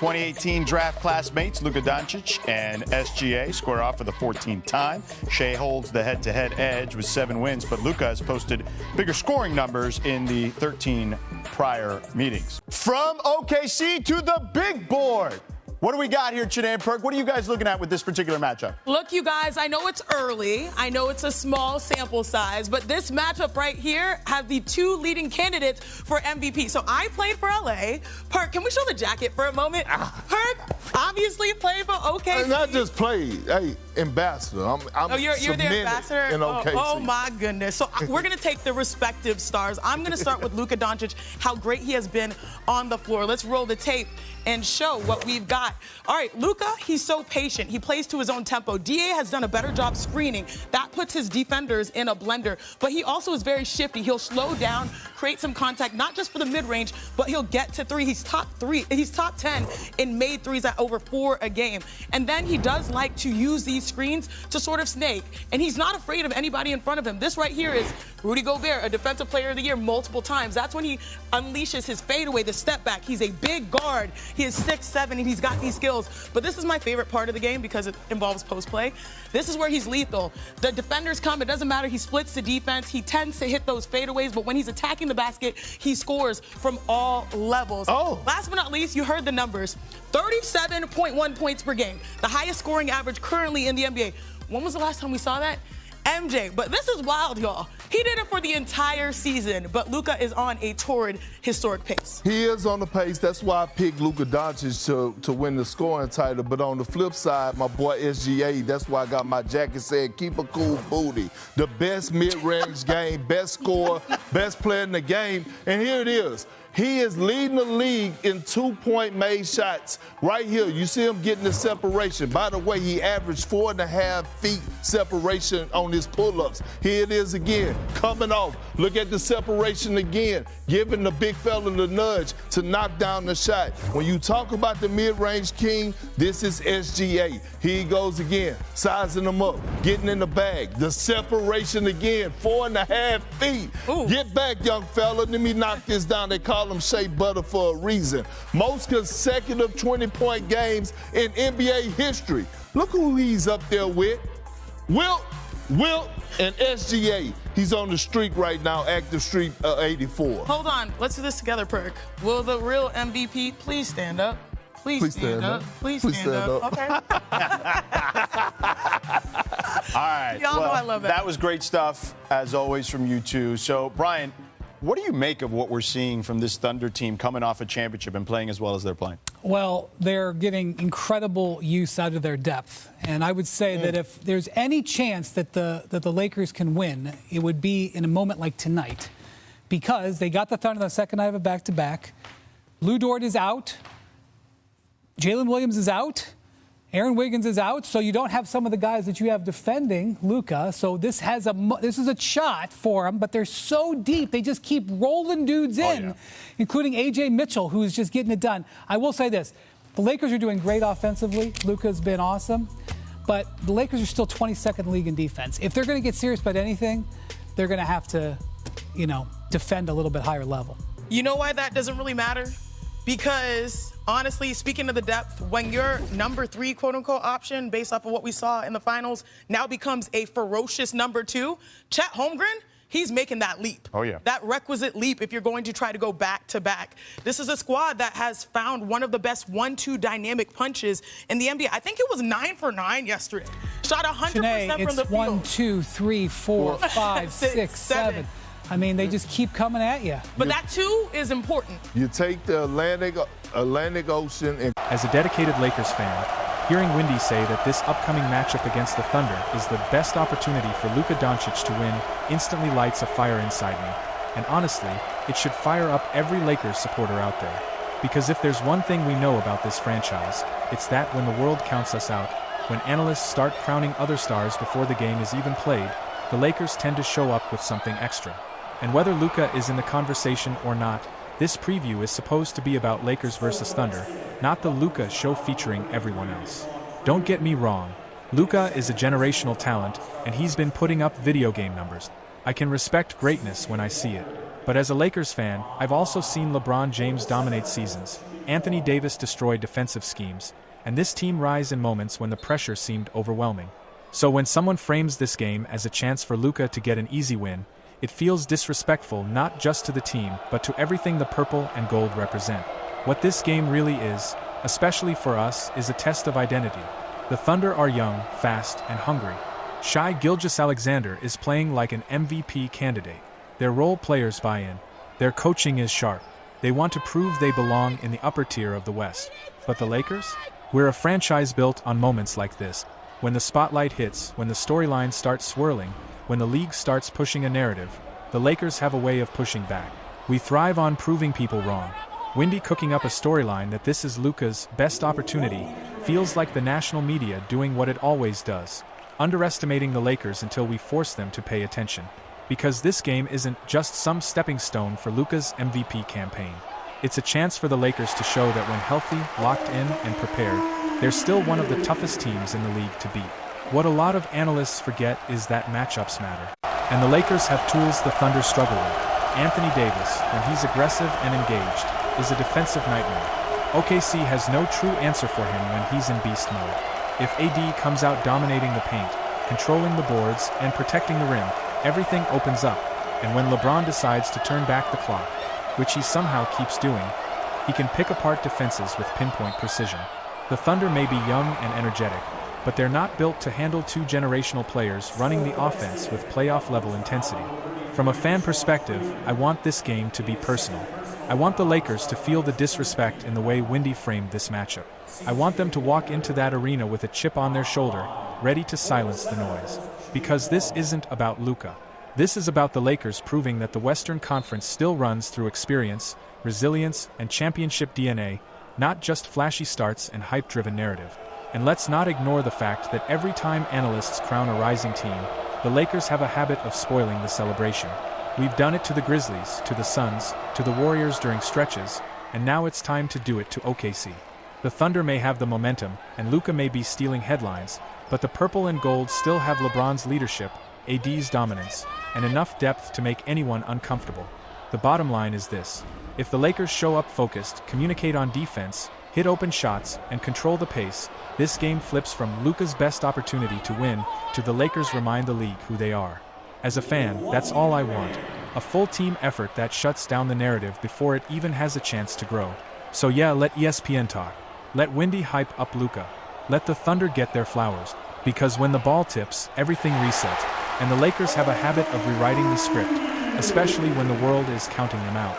2018 draft classmates Luka Doncic and SGA square off for the 14th time. Shea holds the head-to-head edge with 7 wins, but Luka has posted bigger scoring numbers in the 13 prior meetings. From OKC to the big board. What do we got here, Chene and Perk? What are you guys looking at with this particular matchup? Look, you guys, I know it's early. I know it's a small sample size, but this matchup right here has the 2 leading candidates for MVP. So I played for LA. Perk, can we show the jacket for a moment? Perk obviously played for OKC. And not just played, hey, ambassador. I'm you're the ambassador in OKC. Oh my goodness. So we're going to take the respective stars. I'm going to start with Luka Doncic, how great he has been on the floor. Let's roll the tape and show what we've got. All right, Luka, he's so patient. He plays to his own tempo. DA has done a better job screening. That puts his defenders in a blender. But he also is very shifty. He'll slow down, create some contact, not just for the mid-range, but he'll get to 3. He's top 10 in made threes at over 4 a game. And then he does like to use these screens to sort of snake. And he's not afraid of anybody in front of him. This right here is Rudy Gobert, a defensive player of the year multiple times. That's when he unleashes his fadeaway, the step back. He's a big guard. He is 6'7", and he's got these skills. But this is my favorite part of the game because it involves post play. This is where he's lethal. The defenders come. It doesn't matter. He splits the defense. He tends to hit those fadeaways. But when he's attacking the basket, he scores from all levels. Last but not least, you heard the numbers. 37.1 points per game. The highest scoring average currently in the NBA. When was the last time we saw that? MJ. But this is wild, y'all. He did it for the entire season, but Luka is on a torrid, historic pace. He is on the pace. That's why I picked Luka Doncic to win the scoring title. But on the flip side, my boy SGA, that's why I got my jacket said, keep a cool booty. The best mid-range game, best scorer, best player in the game. And here it is. He is leading the league in 2-point made shots. Right here, you see him getting the separation. By the way, he averaged 4.5 feet separation on his pull-ups. Here it is again, coming off. Look at the separation again, giving the big fella the nudge to knock down the shot. When you talk about the mid-range king, this is SGA. Here he goes again, sizing them up, getting in the bag. The separation again, 4.5 feet. Ooh. Get back, young fella. Let me knock this down. They call him Shea Butter for a reason. Most consecutive 20-point games in NBA history. Look who he's up there with. Wilt, and SGA. He's on the streak right now, active streak 84. Hold on. Let's do this together, Perk. Will the real MVP please stand up? Please stand up. Please stand up. Okay. All right. Y'all know I love that. That was great stuff, as always, from you two. So, Brian, what do you make of what we're seeing from this Thunder team coming off a championship and playing as well as they're playing? Well, they're getting incredible use out of their depth. And I would say that if there's any chance that the Lakers can win, it would be in a moment like tonight. Because they got the Thunder the second night of a back-to-back. Lou Dort is out. Jalen Williams is out. Aaron Wiggins is out, so you don't have some of the guys that you have defending Luka. So this is a shot for them, but they're so deep, they just keep rolling dudes in, including A.J. Mitchell, who's just getting it done. I will say this. The Lakers are doing great offensively. Luka's been awesome. But the Lakers are still 22nd league in defense. If they're going to get serious about anything, they're going to have to, defend a little bit higher level. You know why that doesn't really matter? Because, honestly, speaking of the depth, when your number 3, quote-unquote, option, based off of what we saw in the finals, now becomes a ferocious number 2, Chet Holmgren, he's making that leap. Oh, yeah. That requisite leap if you're going to try to go back-to-back. This is a squad that has found one of the best 1-2 dynamic punches in the NBA. I think it was 9 for 9 yesterday. Shot 100% from the field. 1, 2, 3, 4, 5, 6, 7. I mean, they just keep coming at you. But that, too, is important. You take the Atlantic Ocean and... As a dedicated Lakers fan, hearing Wendy say that this upcoming matchup against the Thunder is the best opportunity for Luka Doncic to win instantly lights a fire inside me. And honestly, it should fire up every Lakers supporter out there. Because if there's one thing we know about this franchise, it's that when the world counts us out, when analysts start crowning other stars before the game is even played, the Lakers tend to show up with something extra. And whether Luka is in the conversation or not, this preview is supposed to be about Lakers versus Thunder, not the Luka show featuring everyone else. Don't get me wrong, Luka is a generational talent, and he's been putting up video game numbers. I can respect greatness when I see it. But as a Lakers fan, I've also seen LeBron James dominate seasons, Anthony Davis destroy defensive schemes, and this team rise in moments when the pressure seemed overwhelming. So when someone frames this game as a chance for Luka to get an easy win, it feels disrespectful not just to the team but to everything the purple and gold represent. What this game really is, especially for us, is a test of identity. The Thunder are young, fast, and hungry. Shai Gilgeous-Alexander is playing like an MVP candidate. Their role players buy in. Their coaching is sharp. They want to prove they belong in the upper tier of the West. But the Lakers? We're a franchise built on moments like this. When the spotlight hits, when the storyline starts swirling, when the league starts pushing a narrative, the Lakers have a way of pushing back. We thrive on proving people wrong. Windy cooking up a storyline that this is Luka's best opportunity feels like the national media doing what it always does, underestimating the Lakers until we force them to pay attention. Because this game isn't just some stepping stone for Luka's MVP campaign. It's a chance for the Lakers to show that when healthy, locked in, and prepared, they're still one of the toughest teams in the league to beat. What a lot of analysts forget is that matchups matter. And the Lakers have tools the Thunder struggle with. Anthony Davis, when he's aggressive and engaged, is a defensive nightmare. OKC has no true answer for him when he's in beast mode. If AD comes out dominating the paint, controlling the boards, and protecting the rim, everything opens up. And when LeBron decides to turn back the clock, which he somehow keeps doing, he can pick apart defenses with pinpoint precision. The Thunder may be young and energetic, but they're not built to handle two generational players running the offense with playoff-level intensity. From a fan perspective, I want this game to be personal. I want the Lakers to feel the disrespect in the way Windy framed this matchup. I want them to walk into that arena with a chip on their shoulder, ready to silence the noise. Because this isn't about Luka. This is about the Lakers proving that the Western Conference still runs through experience, resilience, and championship DNA, not just flashy starts and hype-driven narrative. And let's not ignore the fact that every time analysts crown a rising team, the Lakers have a habit of spoiling the celebration. We've done it to the Grizzlies, to the Suns, to the Warriors during stretches, and now it's time to do it to OKC. The Thunder may have the momentum, and Luka may be stealing headlines, but the purple and gold still have LeBron's leadership, AD's dominance, and enough depth to make anyone uncomfortable. The bottom line is this: if the Lakers show up focused, communicate on defense, hit open shots, and control the pace, this game flips from Luka's best opportunity to win to the Lakers remind the league who they are. As a fan, that's all I want. A full team effort that shuts down the narrative before it even has a chance to grow. So yeah, let ESPN talk. Let Windy hype up Luka. Let the Thunder get their flowers. Because when the ball tips, everything resets, and the Lakers have a habit of rewriting the script, especially when the world is counting them out.